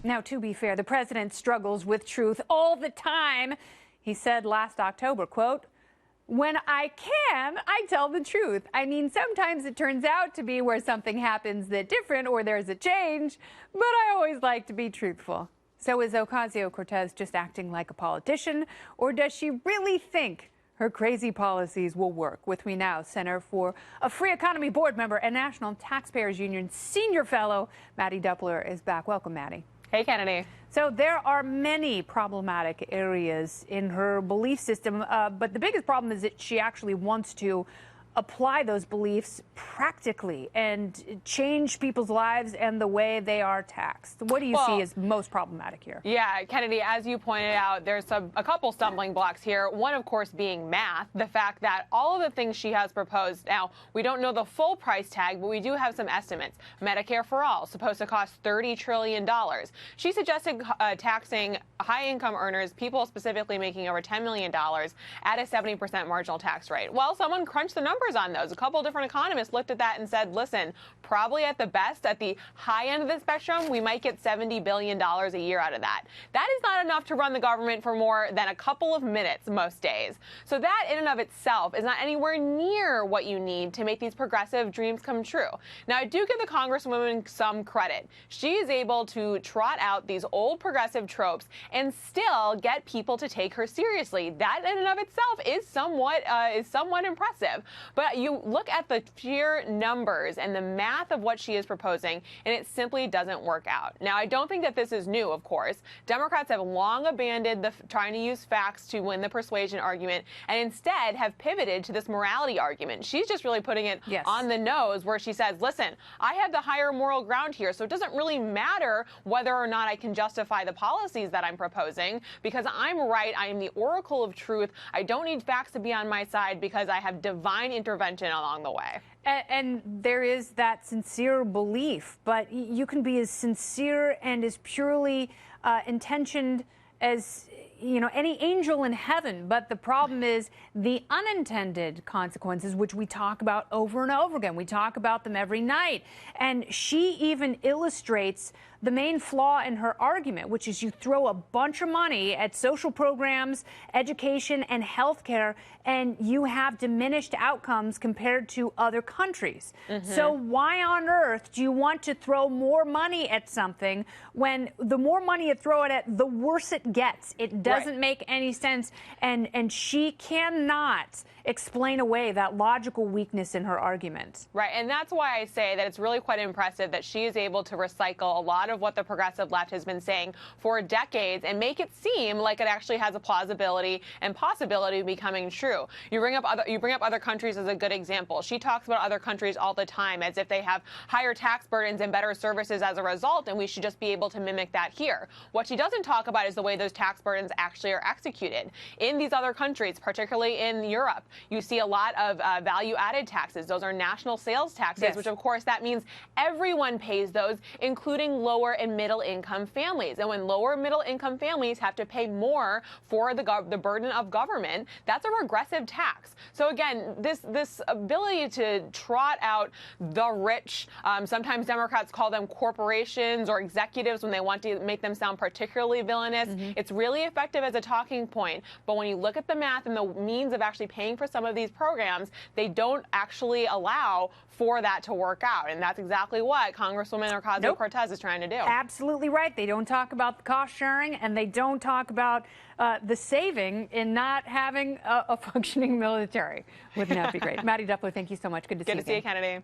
Now, to be fair, the president struggles with truth all the time. He said last October, quote, "When I can, I tell the truth. I mean, sometimes it turns out to be where something happens that's different or there's a change, but I always like to be truthful." So is Ocasio-Cortez just acting like a politician, or does she really think her crazy policies will work? With me now, Center for a Free Economy board member and National Taxpayers Union senior fellow, Mattie Duppler, is back. Welcome, Mattie. Hey, Kennedy. So there are many problematic areas in her belief system, but the biggest problem is that she actually wants to apply those beliefs practically and change people's lives and the way they are taxed. What do you see as most problematic here? Yeah, Kennedy, as you pointed out, there's a couple stumbling blocks here. One, of course, being math. The fact that all of the things she has proposed, now, we don't know the full price tag, but we do have some estimates. Medicare for all, supposed to cost $30 trillion. She suggested taxing high-income earners, people specifically making over $10 million, at a 70% marginal tax rate. Well, someone crunched the numbers on those. A couple different economists looked at that and said, listen, probably at the best, at the high end of the spectrum, we might get $70 billion a year out of that. That is not enough to run the government for more than a couple of minutes most days. So that in and of itself is not anywhere near what you need to make these progressive dreams come true. Now, I do give the Congresswoman some credit. She is able to trot out these old progressive tropes and still get people to take her seriously. That in and of itself is somewhat impressive. But you look at the sheer numbers and the math of what she is proposing, and it simply doesn't work out. Now, I don't think that this is new, of course. Democrats have long abandoned trying to use facts to win the persuasion argument and instead have pivoted to this morality argument. She's just really putting it on the nose, where she says, listen, I have the higher moral ground here, so it doesn't really matter whether or not I can justify the policies that I'm proposing, because I'm right. I am the oracle of truth. I don't need facts to be on my side because I have divine intervention along the way. And there is that sincere belief, but you can be as sincere and as purely intentioned as, you know, any angel in heaven. But the problem is the unintended consequences, which we talk about over and over again. We talk about them every night. And she even illustrates the main flaw in her argument, which is you throw a bunch of money at social programs, education, and healthcare, and you have diminished outcomes compared to other countries. So why on earth do you want to throw more money at something when the more money you throw it at, the worse it gets? It doesn't make any sense, and she cannot explain away that logical weakness in her argument. Right, and that's why I say that it's really quite impressive that she is able to recycle a lot of what the progressive left has been saying for decades and make it seem like it actually has a plausibility and possibility of becoming true. You bring up other countries as a good example. She talks about other countries all the time as if they have higher tax burdens and better services as a result, and we should just be able to mimic that here. What she doesn't talk about is the way those tax burdens actually are executed. In these other countries, particularly in Europe, you see a lot of value-added taxes. Those are national sales taxes, which, of course, that means everyone pays those, including lower and middle-income families. And when lower middle-income families have to pay more for the burden of government, that's a regressive tax. So again, this ability to trot out the rich, sometimes Democrats call them corporations or executives when they want to make them sound particularly villainous. It's really effective as a talking point. But when you look at the math and the means of actually paying for some of these programs, they don't actually allow for that to work out. And that's exactly what Congresswoman Ocasio-Cortez is trying to do. Absolutely right. They don't talk about the cost sharing, and they don't talk about the saving in not having a functioning military. Wouldn't that be great? Mattie Duppler, thank you so much. Good to see you. Good to see you, Kennedy.